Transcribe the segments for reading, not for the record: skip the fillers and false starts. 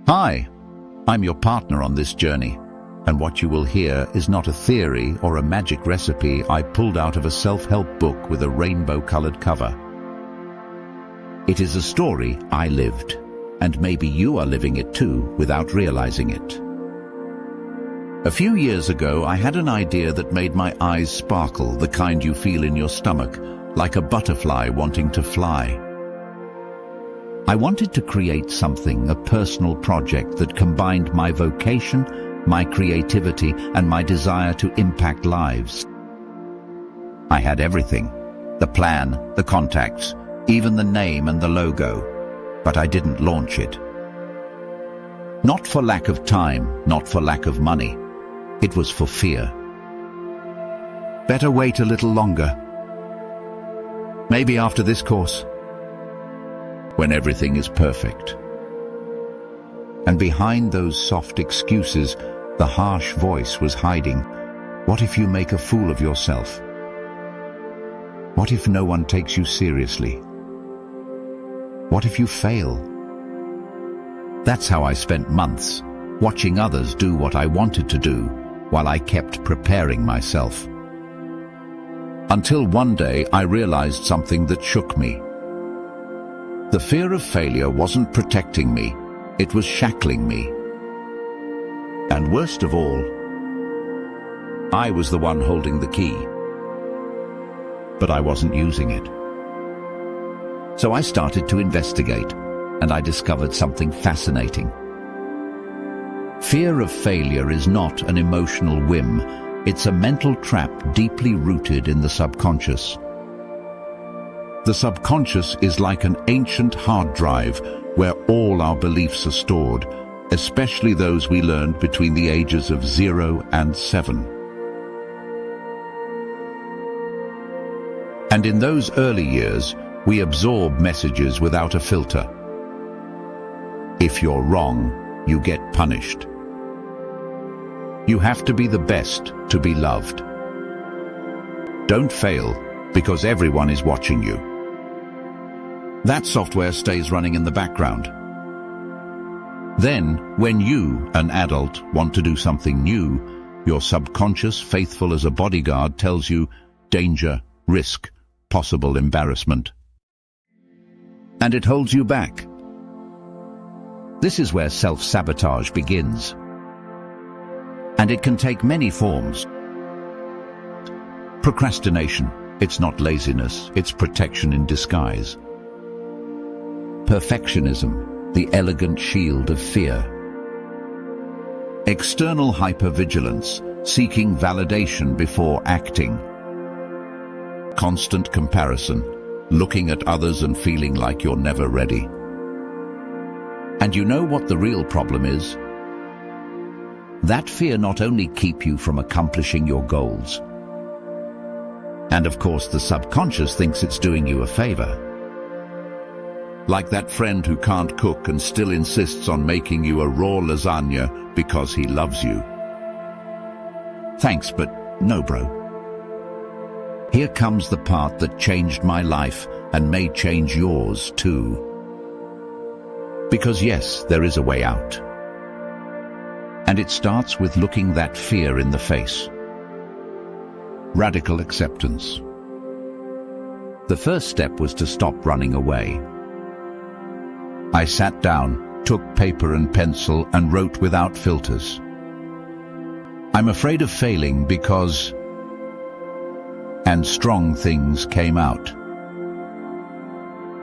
Hi, I'm your partner on this journey, and what you will hear is not a theory or a magic recipe I pulled out of a self-help book with a rainbow-colored cover. It is a story I lived, and maybe you are living it too without realizing it. A few years ago, I had an idea that made my eyes sparkle, the kind you feel in your stomach, like a butterfly wanting to fly. I wanted to create something, a personal project that combined my vocation, my creativity, and my desire to impact lives. I had everything: the plan, the contacts, even the name and the logo, but I didn't launch it. Not for lack of time, not for lack of money. It was for fear. Better wait a little longer. Maybe after this course. When everything is perfect. And behind those soft excuses, the harsh voice was hiding. What if you make a fool of yourself? What if no one takes you seriously? What if you fail? That's how I spent months, watching others do what I wanted to do, while I kept preparing myself. Until one day I realized something that shook me. The fear of failure wasn't protecting me, it was shackling me. And worst of all, I was the one holding the key. But I wasn't using it. So I started to investigate, and I discovered something fascinating. Fear of failure is not an emotional whim, it's a mental trap deeply rooted in the subconscious. The subconscious is like an ancient hard drive where all our beliefs are stored, especially those we learned between the ages of 0 and 7. And in those early years, we absorb messages without a filter. If you're wrong, you get punished. You have to be the best to be loved. Don't fail, because everyone is watching you. That software stays running in the background. Then, when you, an adult, want to do something new, your subconscious, faithful as a bodyguard, tells you danger, risk, possible embarrassment. And it holds you back. This is where self-sabotage begins. And it can take many forms. Procrastination. It's not laziness, it's protection in disguise. Perfectionism, the elegant shield of fear. External hypervigilance, seeking validation before acting. Constant comparison, looking at others and feeling like you're never ready. And you know what the real problem is? That fear not only keeps you from accomplishing your goals, and of course the subconscious thinks it's doing you a favor. Like that friend who can't cook and still insists on making you a raw lasagna because he loves you. Thanks, but no, bro. Here comes the part that changed my life and may change yours too. Because yes, there is a way out. And it starts with looking that fear in the face. Radical acceptance. The first step was to stop running away. I sat down, took paper and pencil, and wrote without filters. I'm afraid of failing because... And strong things came out.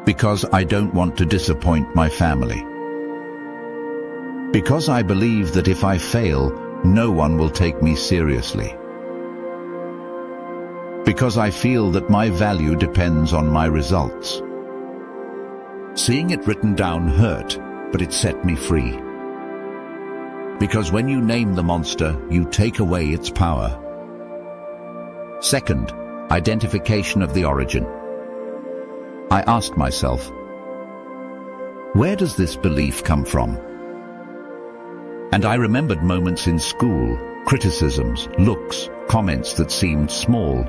Because I don't want to disappoint my family. Because I believe that if I fail, no one will take me seriously. Because I feel that my value depends on my results. Seeing it written down hurt, but it set me free. Because when you name the monster, you take away its power. Second, identification of the origin. I asked myself, where does this belief come from? And I remembered moments in school, criticisms, looks, comments that seemed small,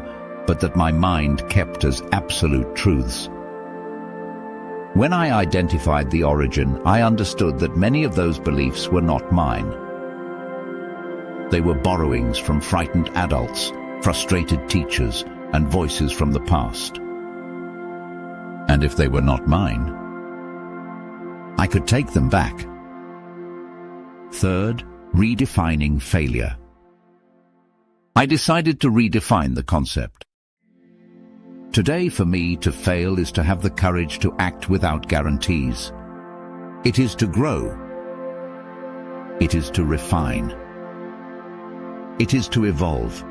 but that my mind kept as absolute truths. When I identified the origin, I understood that many of those beliefs were not mine. They were borrowings from frightened adults, frustrated teachers, and voices from the past. And if they were not mine, I could take them back. Third, redefining failure. I decided to redefine the concept. Today, for me, to fail is to have the courage to act without guarantees. It is to grow. It is to refine. It is to evolve.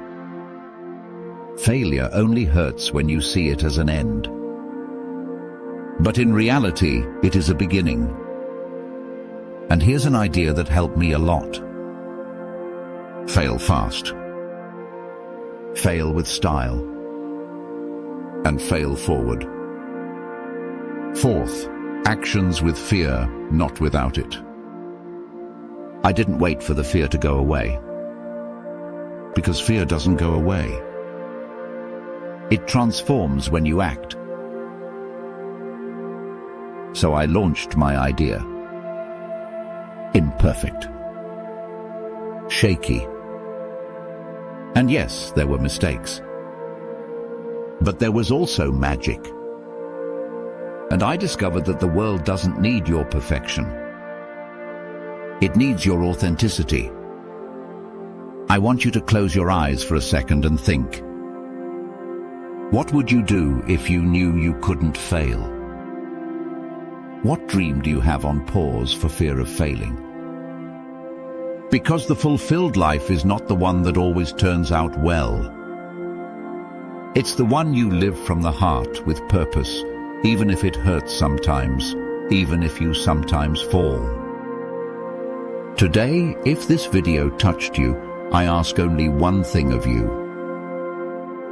Failure only hurts when you see it as an end. But in reality, it is a beginning. And here's an idea that helped me a lot. Fail fast. Fail with style. And fail forward. Fourth, actions with fear, not without it. I didn't wait for the fear to go away. Because fear doesn't go away. It transforms when you act. So I launched my idea. Imperfect. Shaky. And yes, there were mistakes. But there was also magic. And I discovered that the world doesn't need your perfection. It needs your authenticity. I want you to close your eyes for a second and think. What would you do if you knew you couldn't fail? What dream do you have on pause for fear of failing? Because the fulfilled life is not the one that always turns out well. It's the one you live from the heart with purpose, even if it hurts sometimes, even if you sometimes fall. Today, if this video touched you, I ask only one thing of you.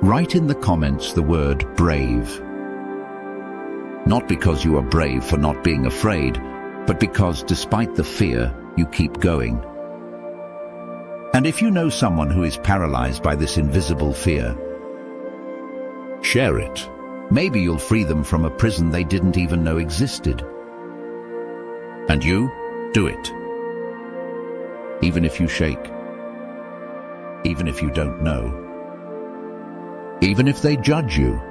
Write in the comments the word brave. Not because you are brave for not being afraid, but because despite the fear, you keep going. And if you know someone who is paralyzed by this invisible fear, share it. Maybe you'll free them from a prison they didn't even know existed. And you, do it. Even if you shake. Even if you don't know. Even if they judge you.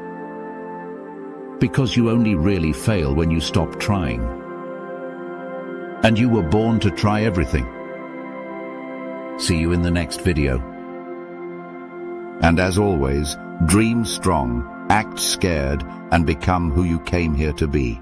Because you only really fail when you stop trying. And you were born to try everything. See you in the next video. And as always, dream strong, act scared, and become who you came here to be.